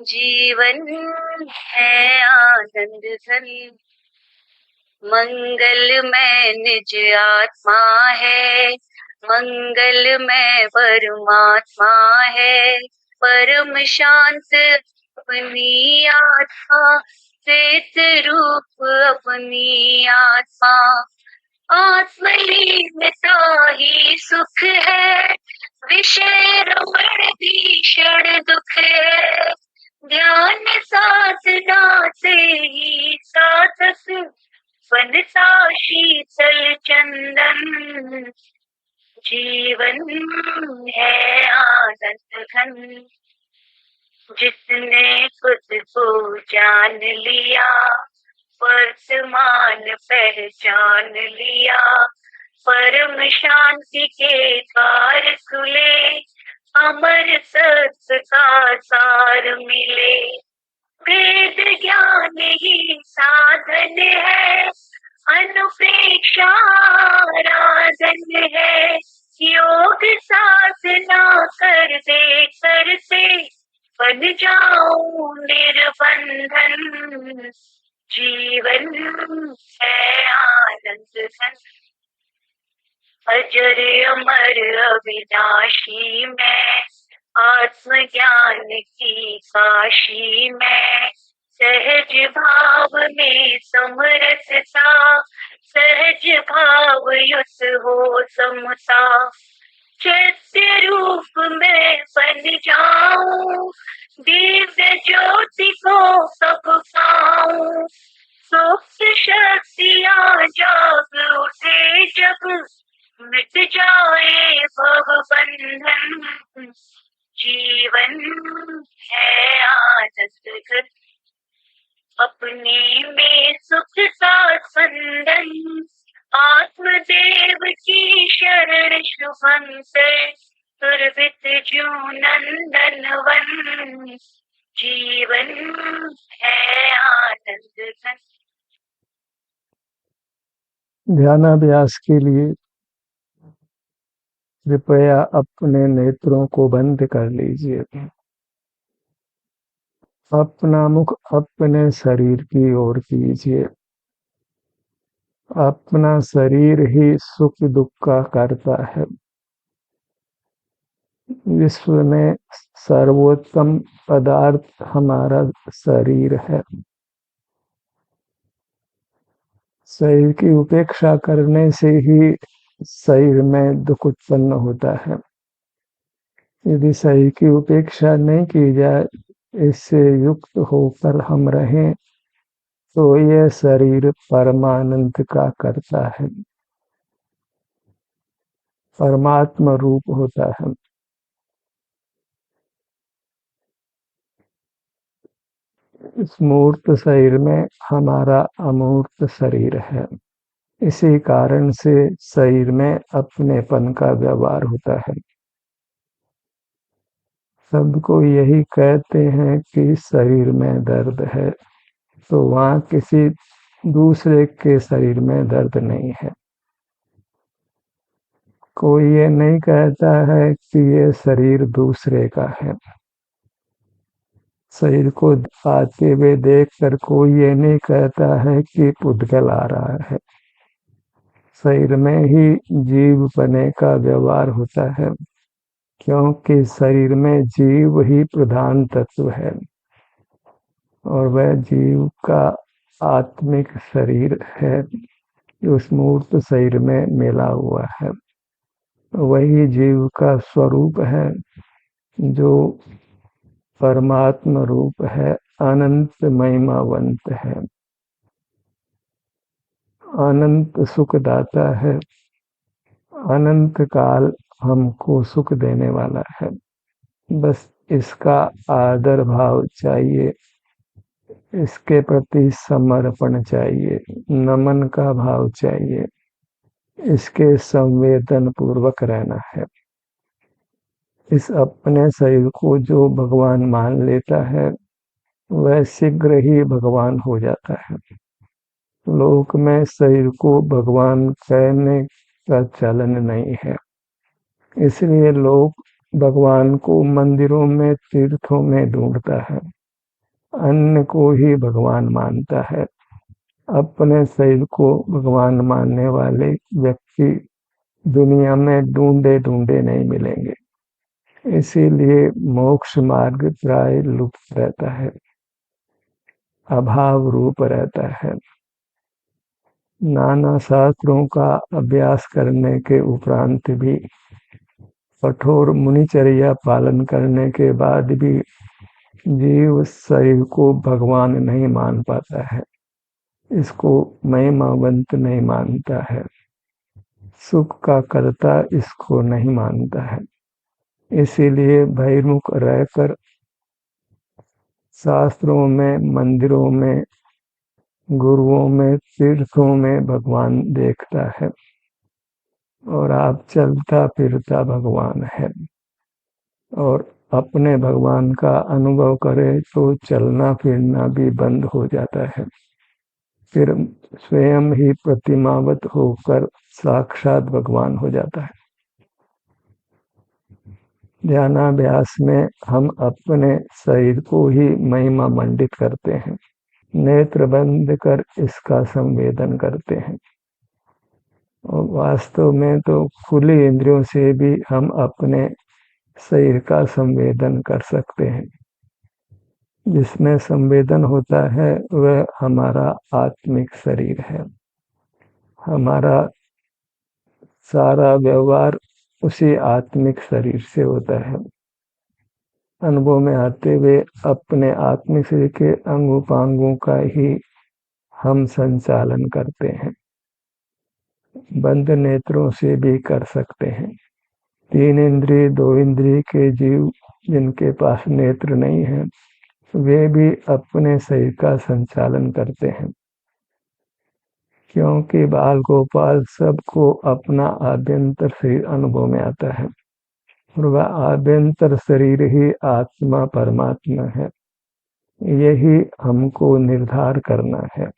जीवन है आनंद घन, मंगलमय निज आत्मा है, मंगलमय परमात्मा है। परम शांत अपनी आत्मा, श्वेत रूप अपनी आत्मा। आत्मलीनता ही सुख है, विषय रमण भीषण दुख है। ध्यान साधना से ही साधक बनता शीतल चंदन। जीवन है आनंद घन, जिसने खुद को जान लिया, वर्तमान पहचान लिया। परम शांति के द्वार खुले, अमर सत्य का सार मिले। वेद ज्ञान ही साधन है, अनुप्रेक्षा आराधन है। योग साधना करते करते बन जाऊं निर्बंधन। जीवन है आनंद घन, अजर अमर अविनाशी में, आत्मज्ञान की काशी में। सहज भाव में समरसता, सहज भाव युत हो समता। सत्य रूप में बन जाऊं, दिव्य ज्योति को सब पाऊं। सुप्त शक्तियां जाग उठे जब, मिट जाए भव बंधन। जीवन है आनंद घन, अपने में सुख का स्पंदन। आत्मदेव की शरण शुभम से, सुरभित जू नंदन वन। जीवन है आनंद घन। ध्यानाभ्यास के लिए कृपया अपने नेत्रों को बंद कर लीजिए। अपना मुख अपने शरीर की ओर कीजिए। अपना शरीर ही सुख दुख का करता है। विश्व में सर्वोत्तम पदार्थ हमारा शरीर है। शरीर की उपेक्षा करने से ही शरीर में दुख उत्पन्न होता है। यदि शरीर की उपेक्षा नहीं की जाए, इससे युक्त होकर हम रहें, तो यह शरीर परमानंद का करता है, परमात्मा रूप होता है। इस मूर्त शरीर में हमारा अमूर्त शरीर है। इसी कारण से शरीर में अपनेपन का व्यवहार होता है। सबको यही कहते हैं कि शरीर में दर्द है, तो वहाँ किसी दूसरे के शरीर में दर्द नहीं है। कोई ये नहीं कहता है कि ये शरीर दूसरे का है। शरीर को आते हुए देखकर कोई ये नहीं कहता है कि पुद्गल आ रहा है। शरीर में ही जीव बने का व्यवहार होता है, क्योंकि शरीर में जीव ही प्रधान तत्व है और वह जीव का आत्मिक शरीर है जो उस मूर्त शरीर में मिला हुआ है। वही जीव का स्वरूप है जो परमात्मा रूप है, अनंत महिमावंत है, अनंत सुखदाता है, अनंत काल हमको सुख देने वाला है। बस इसका आदर भाव चाहिए, इसके प्रति समर्पण चाहिए, नमन का भाव चाहिए, इसके संवेदन पूर्वक रहना है। इस अपने शरीर को जो भगवान मान लेता है, वह शीघ्र ही भगवान हो जाता है। लोक में शरीर को भगवान कहने का चलन नहीं है, इसलिए लोग भगवान को मंदिरों में, तीर्थों में ढूंढता है। अन्न को ही भगवान मानता है। अपने शरीर को भगवान मानने वाले व्यक्ति दुनिया में ढूंढे ढूंढे नहीं मिलेंगे। इसीलिए मोक्ष मार्ग प्राय लुप्त रहता है, अभाव रूप रहता है। नाना शास्त्रों का अभ्यास करने के उपरांत भी, कठोर मुनिचर्या पालन करने के बाद भी जीव शरीर को भगवान नहीं मान पाता है, इसको महिमावंत नहीं मानता है, सुख का कर्ता इसको नहीं मानता है। इसीलिए बहिर्मुख रहकर शास्त्रों में, मंदिरों में, गुरुओं में, तीर्थों में भगवान देखता है, और आप चलता फिरता भगवान है। और अपने भगवान का अनुभव करे तो चलना फिरना भी बंद हो जाता है, फिर स्वयं ही प्रतिमावत होकर साक्षात भगवान हो जाता है। ध्यानाभ्यास में हम अपने शरीर को ही महिमा मंडित करते हैं, नेत्र बंद कर इसका संवेदन करते हैं। और वास्तव में तो खुली इंद्रियों से भी हम अपने शरीर का संवेदन कर सकते हैं। जिसमें संवेदन होता है वह हमारा आत्मिक शरीर है। हमारा सारा व्यवहार उसी आत्मिक शरीर से होता है। अनुभव में आते हुए अपने आत्मिक शरीर के अंग उपांगों का ही हम संचालन करते हैं। बंद नेत्रों से भी कर सकते हैं। 3 इंद्रिय 2 इंद्रिय के जीव जिनके पास नेत्र नहीं है, वे भी अपने शरीर का संचालन करते हैं, क्योंकि बाल गोपाल सबको अपना आभ्यंतर शरीर अनुभव में आता है, और वह आभ्यंतर शरीर ही आत्मा परमात्मा है। यही हमको निर्धार करना है।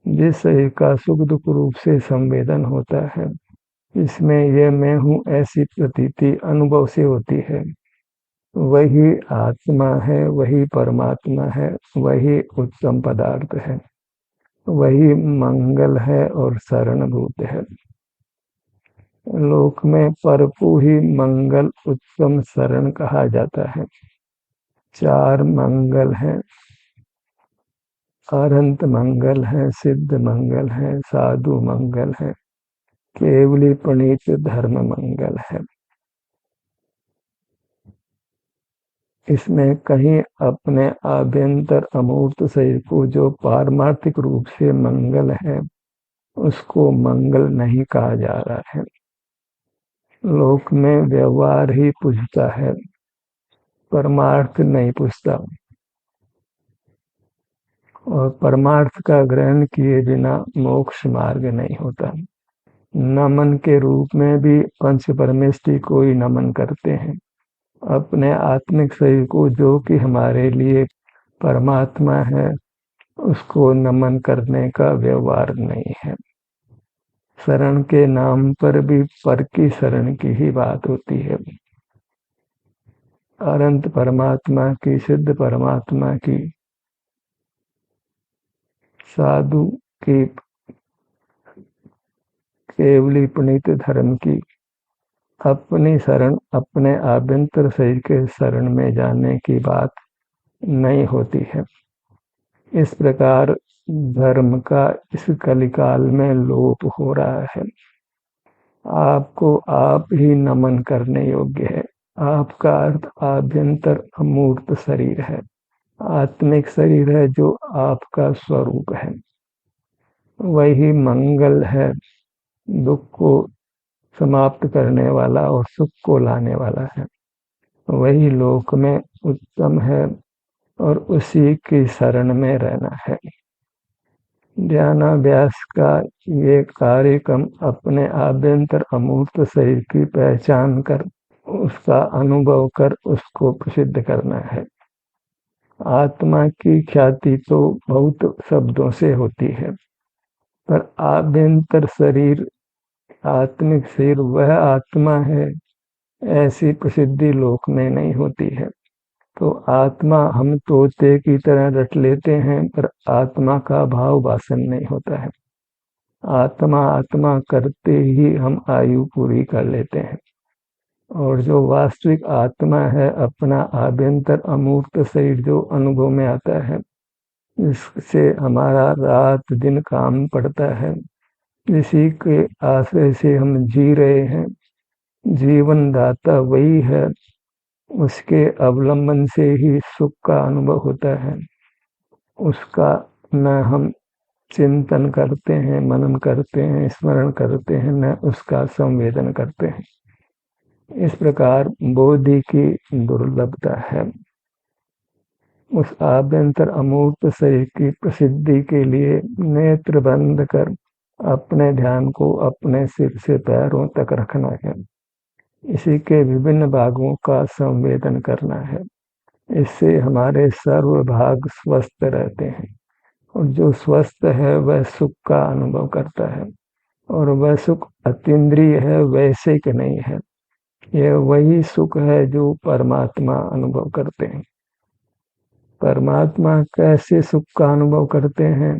जिस शरीर का सुख दुख रूप से संवेदन होता है, इसमें यह मैं हूँ ऐसी प्रतीति अनुभव से होती है, वही आत्मा है, वही परमात्मा है, वही उत्तम पदार्थ है, वही मंगल है और शरणभूत है। लोक में परपु ही मंगल उत्तम शरण कहा जाता है। 4 मंगल हैं, अनंत मंगल है, सिद्ध मंगल है, साधु मंगल है, केवली प्रणीत धर्म मंगल है। इसमें कहीं अपने आभ्यंतर अमूर्त शरीर को जो पारमार्थिक रूप से मंगल है, उसको मंगल नहीं कहा जा रहा है। लोक में व्यवहार ही पूछता है, परमार्थ नहीं पूछता, और परमार्थ का ग्रहण किए बिना मोक्ष मार्ग नहीं होता। नमन के रूप में भी पंच परमेष्टि को ही नमन करते हैं। अपने आत्मिक शरीर को, जो कि हमारे लिए परमात्मा है, उसको नमन करने का व्यवहार नहीं है। शरण के नाम पर भी पर की शरण की ही बात होती है। अनंत परमात्मा की, सिद्ध परमात्मा की, साधु की, केवली पुनीत धर्म की, अपनी शरण अपने आभ्यंतर शरीर के शरण में जाने की बात नहीं होती है। इस प्रकार धर्म का इस कलिकाल में लोप हो रहा है। आपको आप ही नमन करने योग्य है। आपका अर्थ आभ्यंतर अमूर्त शरीर है, आत्मिक शरीर है, जो आपका स्वरूप है। वही मंगल है, दुख को समाप्त करने वाला और सुख को लाने वाला है। वही लोक में उत्तम है, और उसी की शरण में रहना है। ध्यानाभ्यास का ये कार्यक्रम अपने आभ्यंतर अमूर्त शरीर की पहचान कर, उसका अनुभव कर, उसको प्रसिद्ध करना है। आत्मा की ख्याति तो बहुत शब्दों से होती है, पर आभ्यंतर शरीर, आत्मिक शरीर, वह आत्मा है, ऐसी प्रसिद्धि लोक में नहीं होती है। तो आत्मा हम तोते की तरह रट लेते हैं, पर आत्मा का भाव वासन नहीं होता है। आत्मा आत्मा करते ही हम आयु पूरी कर लेते हैं। और जो वास्तविक आत्मा है, अपना आभ्यंतर अमूर्त शरीर जो अनुभव में आता है, इससे हमारा रात दिन काम पड़ता है, इसी के आश्रय से हम जी रहे हैं। जीवन दाता वही है, उसके अवलंबन से ही सुख का अनुभव होता है। उसका न हम चिंतन करते हैं, मनन करते हैं, स्मरण करते हैं, न उसका संवेदन करते हैं। इस प्रकार बोधि की दुर्लभता है। उस आभ्यंतर अमूर्त शरीर की प्रसिद्धि के लिए नेत्र बंद कर अपने ध्यान को अपने सिर से पैरों तक रखना है। इसी के विभिन्न भागों का संवेदन करना है। इससे हमारे सर्व भाग स्वस्थ रहते हैं, और जो स्वस्थ है वह सुख का अनुभव करता है, और वह सुख अतीन्द्रिय है, वैसे कि नहीं है। यह वही सुख है जो परमात्मा अनुभव करते हैं। परमात्मा कैसे सुख का अनुभव करते हैं?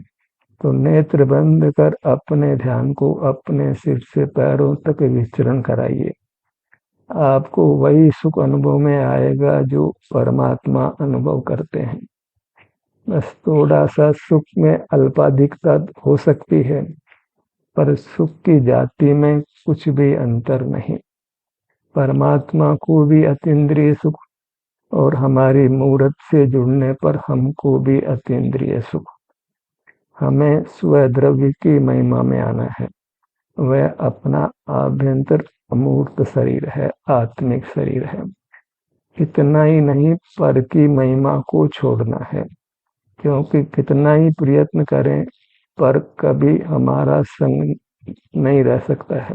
तो नेत्र बंद कर अपने ध्यान को अपने सिर से पैरों तक विचरण कराइए। आपको वही सुख अनुभव में आएगा जो परमात्मा अनुभव करते हैं। बस थोड़ा सा सुख में अल्पाधिकता हो सकती है, पर सुख की जाति में कुछ भी अंतर नहीं। परमात्मा को भी अतीन्द्रिय सुख, और हमारी मूर्त से जुड़ने पर हमको भी अतीन्द्रिय सुख। हमें स्वद्रव्य की महिमा में आना है। वह अपना आभ्यंतर अमूर्त शरीर है, आत्मिक शरीर है। कितना ही नहीं, पर की महिमा को छोड़ना है, क्योंकि कितना ही प्रयत्न करें पर कभी हमारा संग नहीं रह सकता है।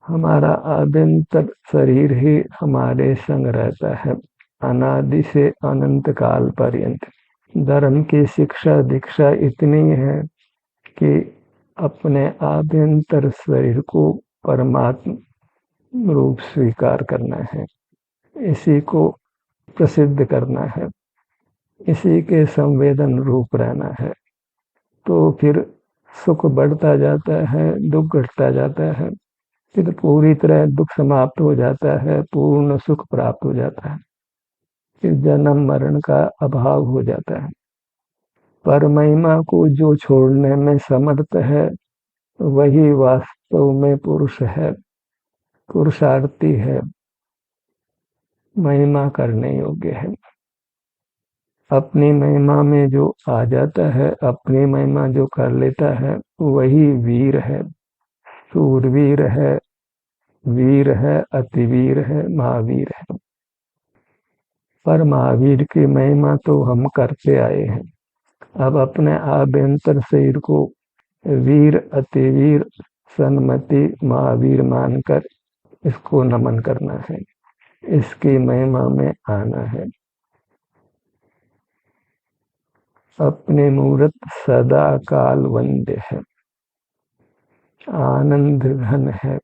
हमारा आभ्यंतर शरीर ही हमारे संग रहता है, अनादि से अनंत काल पर्यंत। धर्म की शिक्षा दीक्षा इतनी है कि अपने आभ्यंतर शरीर को परमात्म रूप स्वीकार करना है, इसी को प्रसिद्ध करना है, इसी के संवेदन रूप रहना है। तो फिर सुख बढ़ता जाता है, दुख घटता जाता है, फिर पूरी तरह दुख समाप्त हो जाता है, पूर्ण सुख प्राप्त हो जाता है, फिर जन्म मरण का अभाव हो जाता है। पर महिमा को जो छोड़ने में समर्थ है, वही वास्तव में पुरुष है, पुरुषार्थी है, महिमा करने योग्य है। अपनी महिमा में जो आ जाता है, अपनी महिमा जो कर लेता है, वही वीर है, सूरवीर है, वीर है, अतिवीर है, महावीर है। पर महावीर की महिमा तो हम करते आए हैं। अब अपने आभ्यंतर शरीर को वीर, अतिवीर, सन्मति, महावीर मानकर इसको नमन करना है, इसकी महिमा में आना है। अपनी मूर्त सदा काल वंद्य है, आनंद घन है,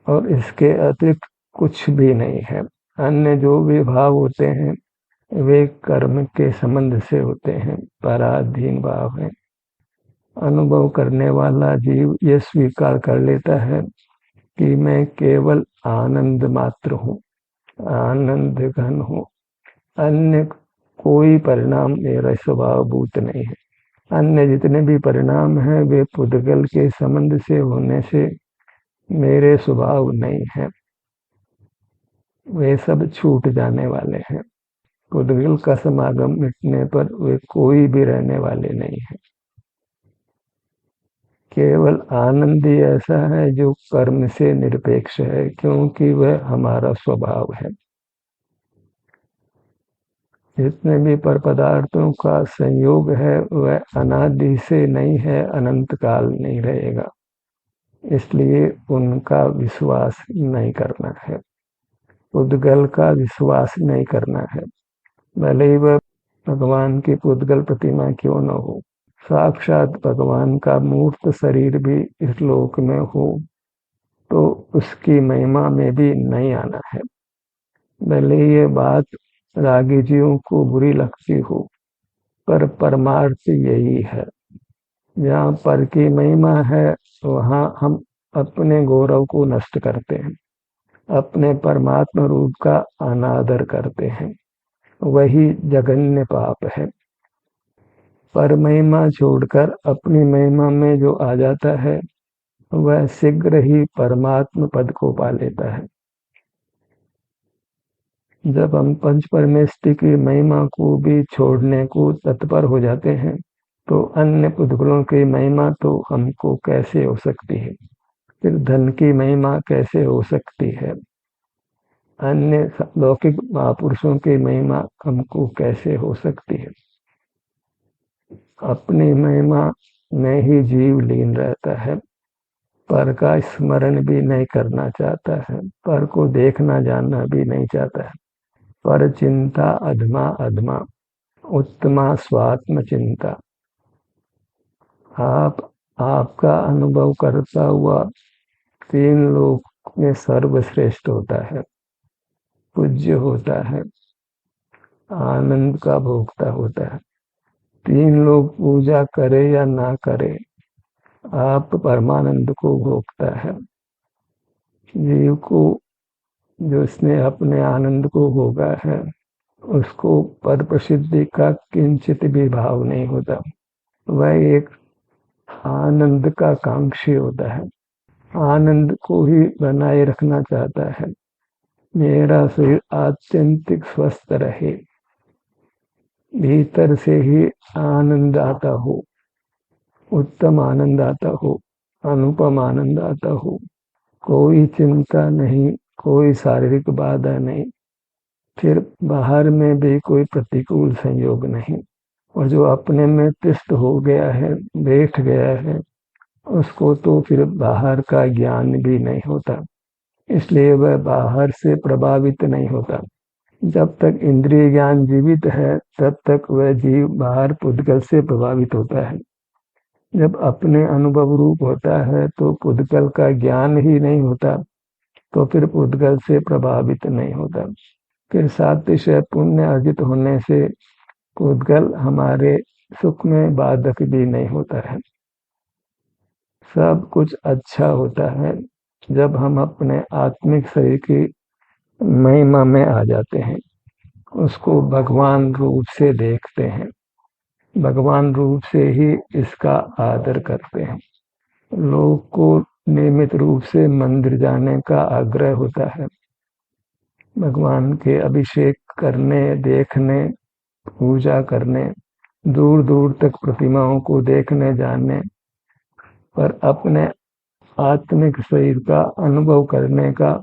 और इसके अतिरिक्त कुछ भी नहीं है। अन्य जो भी भाव होते हैं वे कर्म के संबंध से होते हैं, पराधीन भाव है। अनुभव करने वाला जीव ये स्वीकार कर लेता है कि मैं केवल आनंद मात्र हूँ, आनंद घन हूँ, अन्य कोई परिणाम मेरा स्वभावभूत नहीं है। अन्य जितने भी परिणाम हैं वे पुद्गल के संबंध से होने से मेरे स्वभाव नहीं है, वे सब छूट जाने वाले हैं। पुद्गल का समागम मिटने पर वे कोई भी रहने वाले नहीं है। केवल आनंद ही ऐसा है जो कर्म से निरपेक्ष है, क्योंकि वह हमारा स्वभाव है। जितने भी पर पदार्थों का संयोग है वह अनादि से नहीं है, अनंत काल नहीं रहेगा, इसलिए उनका विश्वास नहीं करना है, पुद्गल का विश्वास नहीं करना है। भले ही वह भगवान की पुद्गल प्रतिमा क्यों न हो, साक्षात भगवान का मूर्त शरीर भी इस लोक में हो, तो उसकी महिमा में भी नहीं आना है। भले ये बात रागी जीवों को बुरी लगती हो, पर परमार्थ यही है। जहाँ पर की महिमा है वहाँ हम अपने गौरव को नष्ट करते हैं, अपने परमात्मा रूप का अनादर करते हैं। वही जघन्य पाप है। पर महिमा छोड़कर अपनी महिमा में जो आ जाता है वह शीघ्र ही परमात्म पद को पा लेता है। जब हम पंच परमेष्टि की महिमा को भी छोड़ने को तत्पर हो जाते हैं तो अन्य पुद्गलों की महिमा तो हमको कैसे हो सकती है, फिर धन की महिमा कैसे हो सकती है, अन्य लौकिक महापुरुषों की महिमा हमको कैसे हो सकती है। अपनी महिमा में ही जीव लीन रहता है, पर का स्मरण भी नहीं करना चाहता है, पर को देखना जानना भी नहीं चाहता है। पर चिंता अधमा अधमा उत्तमा स्वात्म चिंता। आपका अनुभव करता हुआ तीन लोक में सर्वश्रेष्ठ होता है, पूज्य होता है, आनंद का भोक्ता होता है। तीन लोग पूजा करे या ना करे, आप परमानंद को भोगता है। जीव को जो इसने अपने आनंद को भोगा है उसको पर प्रसिद्धि का किंचित भी भाव नहीं होता। वह एक आनंद का कांक्षी होता है, आनंद को ही बनाए रखना चाहता है। मेरा शरीर आत्यंतिक स्वस्थ रहे, भीतर से ही आनंद आता हो, उत्तम आनंद आता हो, अनुपम आनंद आता हो। कोई चिंता नहीं, कोई शारीरिक बाधा नहीं, फिर बाहर में भी कोई प्रतिकूल संयोग नहीं। और जो अपने में तिष्ठ हो गया है, बैठ गया है, उसको तो फिर बाहर का ज्ञान भी नहीं होता, इसलिए वह बाहर से प्रभावित नहीं होता। जब तक इंद्रिय ज्ञान जीवित है तब तक वह जीव बाहर पुद्गल से प्रभावित होता है। जब अपने अनुभव रूप होता है तो पुद्गल का ज्ञान ही नहीं होता, तो फिर पुद्गल से प्रभावित नहीं होता। फिर सातिशय पुण्य अर्जित होने से पुद्गल हमारे सुख में बाधक भी नहीं होता है। सब कुछ अच्छा होता है जब हम अपने आत्मिक शरीर की महिमा में आ जाते हैं, उसको भगवान रूप से देखते हैं, भगवान रूप से ही इसका आदर करते हैं। लोग को नियमित रूप से मंदिर जाने का आग्रह होता है, भगवान के अभिषेक करने, देखने, पूजा करने, दूर दूर तक प्रतिमाओं को देखने जाने, पर अपने आत्मिक शरीर का अनुभव करने का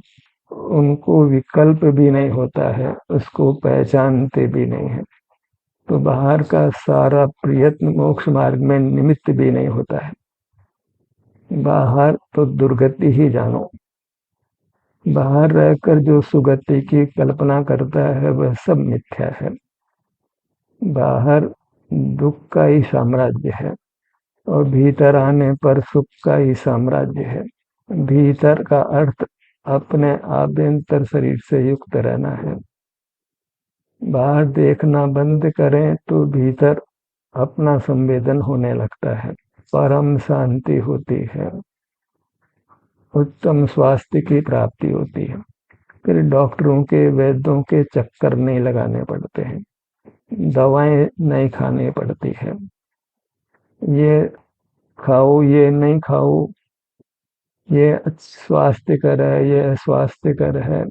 उनको विकल्प भी नहीं होता है, उसको पहचानते भी नहीं है। तो बाहर का सारा प्रयत्न मोक्ष मार्ग में निमित्त भी नहीं होता है। बाहर तो दुर्गति ही जानो। बाहर रहकर जो सुगति की कल्पना करता है वह सब मिथ्या है। बाहर दुख का ही साम्राज्य है और भीतर आने पर सुख का ही साम्राज्य है। भीतर का अर्थ अपने आभ्यंतर शरीर से युक्त रहना है। बाहर देखना बंद करें तो भीतर अपना संवेदन होने लगता है, परम शांति होती है, उत्तम स्वास्थ्य की प्राप्ति होती है। फिर डॉक्टरों के, वैद्यों के चक्कर नहीं लगाने पड़ते हैं, दवाएं नहीं खानी पड़ती है। ये खाओ, ये नहीं खाओ, ये स्वास्थ्यकर है, ये अस्वास्थ्यकर है,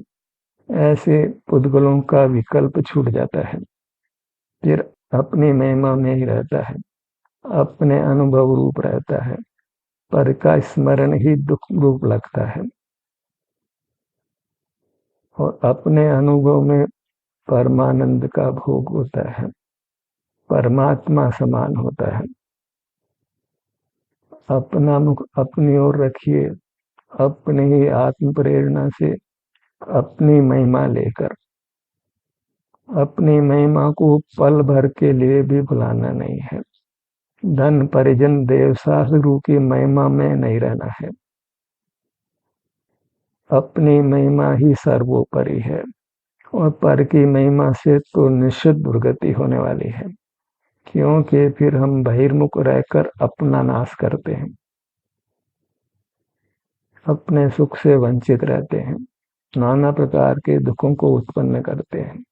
ऐसे पुद्गलों का विकल्प छूट जाता है। फिर अपनी महिमा में ही रहता है, अपने अनुभव रूप रहता है, पर का स्मरण ही दुख रूप लगता है। और अपने अनुभव में परमानंद का भोग होता है, परमात्मा समान होता है। अपना मुख अपनी ओर रखिए, अपनी ही आत्म प्रेरणा से अपनी महिमा लेकर। अपनी महिमा को पल भर के लिए भी भुलाना नहीं है। धन परिजन देव शास्त्रु की महिमा में नहीं रहना है। अपनी महिमा ही सर्वोपरि है, और पर की महिमा से तो निश्चित दुर्गति होने वाली है, क्योंकि फिर हम बहिर्मुख रहकर अपना नाश करते हैं, अपने सुख से वंचित रहते हैं, नाना प्रकार के दुखों को उत्पन्न करते हैं।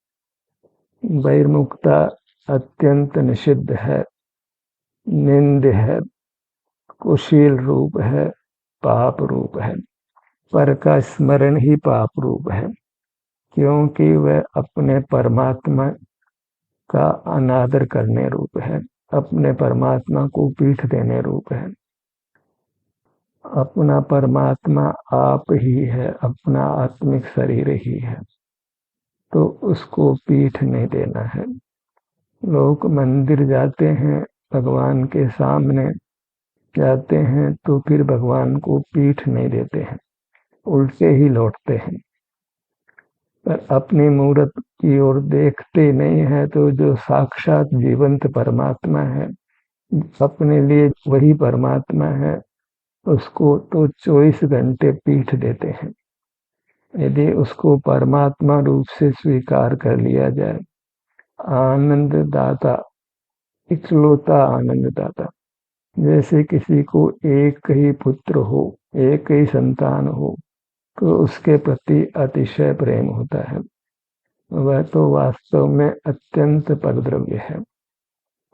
बहिर्मुखता अत्यंत निषिद्ध है, निंद्य है, कुशील रूप है, पाप रूप है। पर का स्मरण ही पाप रूप है, क्योंकि वह अपने परमात्मा का अनादर करने रूप है, अपने परमात्मा को पीठ देने रूप है। अपना परमात्मा आप ही है, अपना आत्मिक शरीर ही है, तो उसको पीठ नहीं देना है। लोग मंदिर जाते हैं, भगवान के सामने जाते हैं, तो फिर भगवान को पीठ नहीं देते हैं, उल्टे ही लौटते हैं। पर अपनी मूर्त की ओर देखते नहीं है, तो जो साक्षात जीवंत परमात्मा है, अपने लिए वही परमात्मा है, उसको तो 24 घंटे पीठ देते हैं। यदि उसको परमात्मा रूप से स्वीकार कर लिया जाए, आनंद दाता, इकलौता आनंद दाता, जैसे किसी को एक ही पुत्र हो, एक ही संतान हो, तो उसके प्रति अतिशय प्रेम होता है। वह तो वास्तव में अत्यंत परद्रव्य है,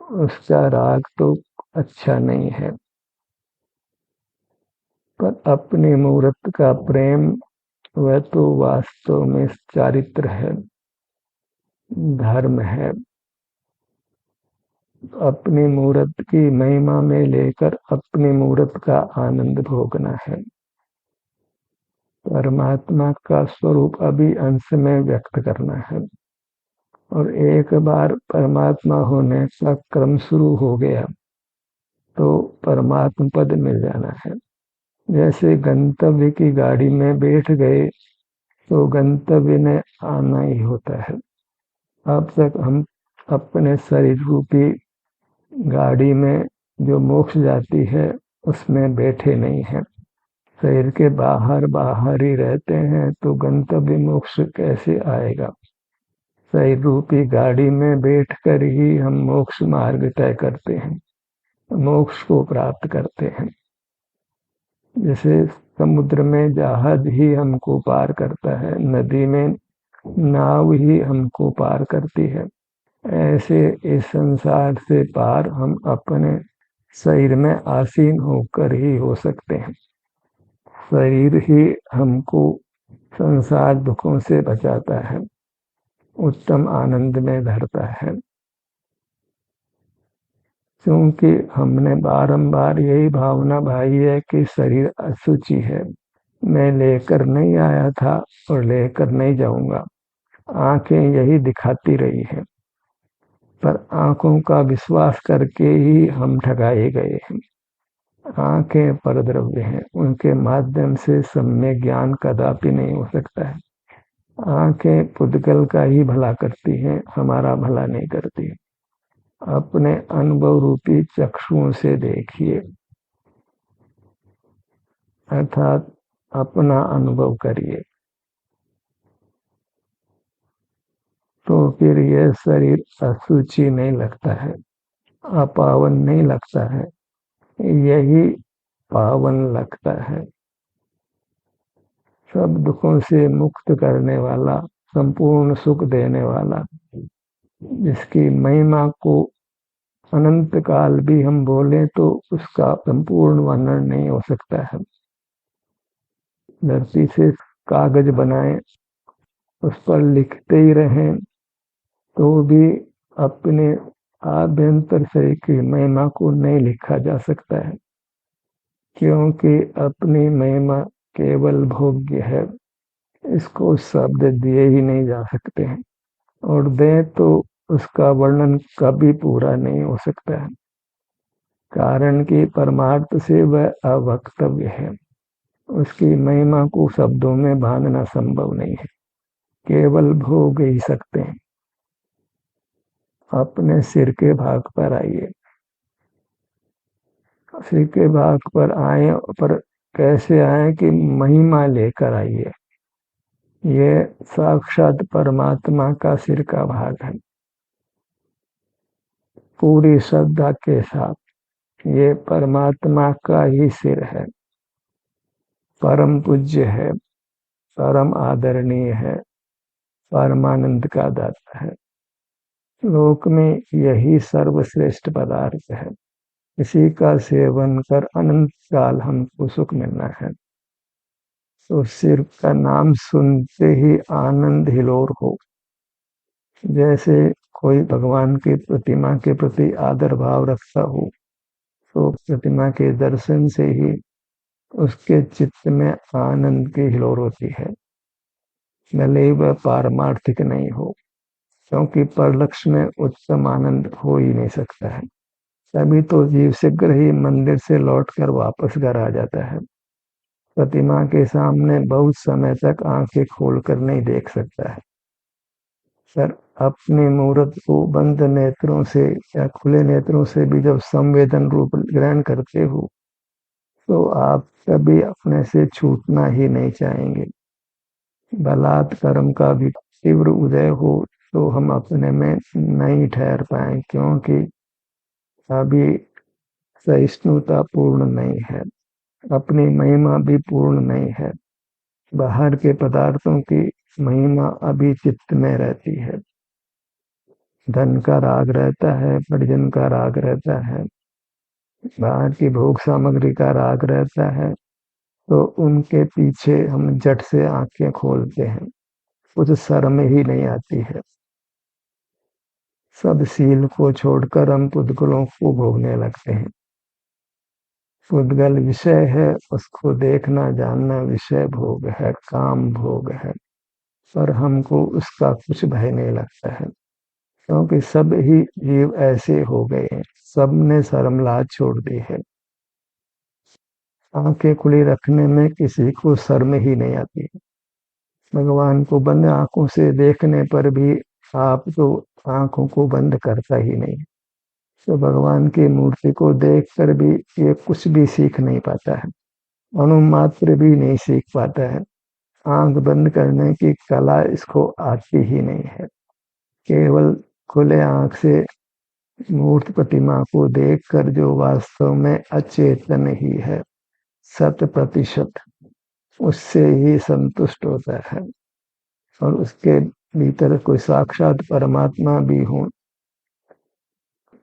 उसका राग तो अच्छा नहीं है। पर अपनी मूर्त का प्रेम, वह तो वास्तव में चारित्र है, धर्म है। अपनी मूर्त की महिमा में लेकर अपनी मूर्त का आनंद भोगना है। परमात्मा का स्वरूप अभी अंश में व्यक्त करना है, और एक बार परमात्मा होने का क्रम शुरू हो गया तो परमात्म पद मिल जाना है। जैसे गंतव्य की गाड़ी में बैठ गए तो गंतव्य में आना ही होता है। अब तक हम अपने शरीर रूपी गाड़ी में जो मोक्ष जाती है उसमें बैठे नहीं हैं, शरीर के बाहर बाहर ही रहते हैं, तो गंतव्य मोक्ष कैसे आएगा। शरीर रूपी गाड़ी में बैठकर ही हम मोक्ष मार्ग तय करते हैं, मोक्ष को प्राप्त करते हैं। जैसे समुद्र में जहाज ही हमको पार करता है, नदी में नाव ही हमको पार करती है, ऐसे इस संसार से पार हम अपने शरीर में आसीन होकर ही हो सकते हैं। शरीर ही हमको संसार दुखों से बचाता है, उत्तम आनंद में धरता है। क्योंकि हमने बारंबार यही भावना भाई है कि शरीर अशुचि है, मैं लेकर नहीं आया था और लेकर नहीं जाऊंगा। आंखें यही दिखाती रही है, पर आंखों का विश्वास करके ही हम ठगाए गए हैं। आंखें परद्रव्य हैं, उनके माध्यम से सम्यक ज्ञान कदापि नहीं हो सकता है। आंखें पुद्गल का ही भला करती हैं, हमारा भला नहीं करती। अपने अनुभव रूपी चक्षुओं से देखिए, अर्थात अपना अनुभव करिए, तो फिर यह शरीर अशुचि नहीं लगता है, अपावन नहीं लगता है, यही पावन लगता है। सब दुखों से मुक्त करने वाला, संपूर्ण सुख देने वाला, जिसकी महिमा को अनंत काल भी हम बोले तो उसका संपूर्ण वर्णन नहीं हो सकता है। धरती से कागज बनाए, उस पर लिखते ही रहें, तो भी अपने आभ्यंतर से की महिमा को नहीं लिखा जा सकता है, क्योंकि अपनी महिमा केवल भोग्य है, इसको शब्द दिए ही नहीं जा सकते हैं, और दे तो उसका वर्णन कभी पूरा नहीं हो सकता है, कारण कि परमार्थ से वह अवक्तव्य है। उसकी महिमा को शब्दों में बांधना संभव नहीं है, केवल भोग ही सकते हैं। अपने सिर के भाग पर आइए, सिर के भाग पर आए, पर कैसे आए कि महिमा लेकर आइए, ये साक्षात परमात्मा का सिर का भाग है। पूरी श्रद्धा के साथ ये परमात्मा का ही सिर है, परम पूज्य है, परम आदरणीय है, परमानंद का दाता है। लोक में यही सर्वश्रेष्ठ पदार्थ है। इसी का सेवन कर अनंत काल हमको सुख मिलना है। तो सिर का नाम सुनते ही आनंद हिलोर हो। जैसे कोई भगवान की प्रतिमा के प्रति आदर भाव रखता हो, तो प्रतिमा के दर्शन से ही उसके चित्त में आनंद की हिलोर होती है, भले वह पारमार्थिक नहीं हो, क्योंकि परलक्ष्य में उत्तम आनंद हो ही नहीं सकता है। तभी तो जीव शीघ्र ही मंदिर से लौटकर वापस घर आ जाता है। प्रतिमा के सामने बहुत समय तक आंखें खोलकर नहीं देख सकता है। सर, अपनी मूर्त को बंद नेत्रों से या खुले नेत्रों से भी जब संवेदन रूप ग्रहण करते हो, तो आप कभी अपने से छूटना ही नहीं चाहेंगे। बलात् कर्म का भी तीव्र उदय हो तो हम अपने में नहीं ठहर पाए, क्योंकि अभी सहिष्णुता पूर्ण नहीं है, अपनी महिमा भी पूर्ण नहीं है। बाहर के पदार्थों की महिमा अभी चित्त में रहती है। धन का राग रहता है, परिजन का राग रहता है, बाहर की भोग सामग्री का राग रहता है, तो उनके पीछे हम झट से आंखें खोलते हैं, कुछ शर्म ही नहीं आती है। सब सील को छोड़कर हम पुद्गलों को भोगने लगते हैं। पुद्गल विषय है, उसको देखना जानना विषय भोग है, काम भोग है, पर हमको उसका कुछ भय नहीं लगता है, क्योंकि सब ही जीव ऐसे हो गए हैं। सब ने शर्म लाज छोड़ दी है। आंखें खुली रखने में किसी को शर्म ही नहीं आती है। भगवान को बंद आंखों से देखने पर भी आप तो आंखों को बंद करता ही नहीं, तो भगवान की मूर्ति को देखकर भी ये कुछ भी सीख नहीं पाता है, अनुमात्र भी नहीं सीख पाता है। आंख बंद करने की कला इसको आती ही नहीं है। केवल खुले आंख से मूर्त प्रतिमा को देखकर जो वास्तव में अचेतन ही है, 100%, उससे ही संतुष्ट होता है। और उसके भीतर कोई साक्षात परमात्मा भी हो,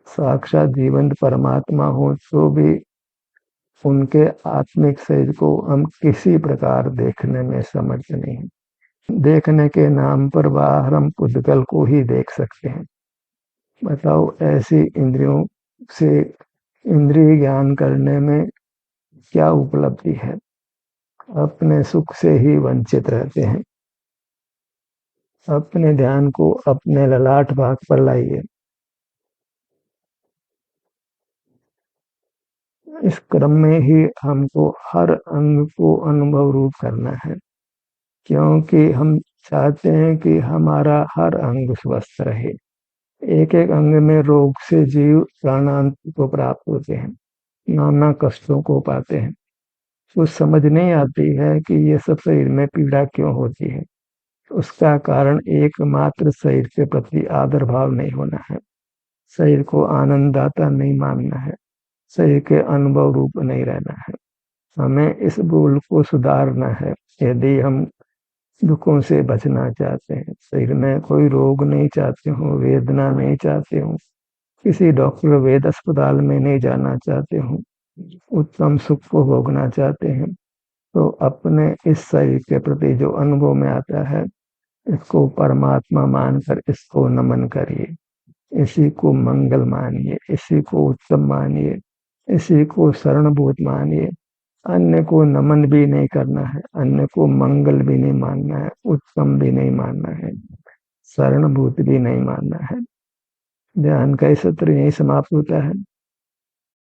साक्षात जीवंत परमात्मा हो, तो भी उनके आत्मिक शरीर को हम किसी प्रकार देखने में समर्थ नहीं। देखने के नाम पर बाहर हम पुद्गल को ही देख सकते हैं। बताओ, ऐसी इंद्रियों से इंद्रिय ज्ञान करने में क्या उपलब्धि है? अपने सुख से ही वंचित रहते हैं। अपने ध्यान को अपने ललाट भाग पर लाइए। इस क्रम में ही हमको हर अंग को अनुभव रूप करना है, क्योंकि हम चाहते हैं कि हमारा हर अंग स्वस्थ रहे। एक एक अंग में रोग से जीव प्राणांत को प्राप्त होते हैं, नाना कष्टों को पाते हैं। कुछ समझ नहीं आती है कि ये सब शरीर में पीड़ा क्यों होती है। उसका कारण एकमात्र शरीर के प्रति आदर भाव नहीं होना है, शरीर को आनंददाता नहीं मानना है, शरीर के अनुभव रूप नहीं रहना है। हमें इस भूल को सुधारना है। यदि हम दुखों से बचना चाहते हैं, शरीर में कोई रोग नहीं चाहते हो, वेदना नहीं चाहते हो, किसी डॉक्टर वेद अस्पताल में नहीं जाना चाहते हो, उत्तम सुख को भोगना चाहते हैं, तो अपने इस शरीर के प्रति जो अनुभव में आता है, इसको परमात्मा मानकर इसको नमन करिए, इसी को मंगल मानिए, इसी को उत्तम मानिए, इसी को शरणभूत मानिए। अन्य को नमन भी नहीं करना है, अन्य को मंगल भी नहीं मानना है, उत्तम भी नहीं मानना है, शरणभूत भी नहीं मानना है। ध्यान का सत्र यही समाप्त होता है।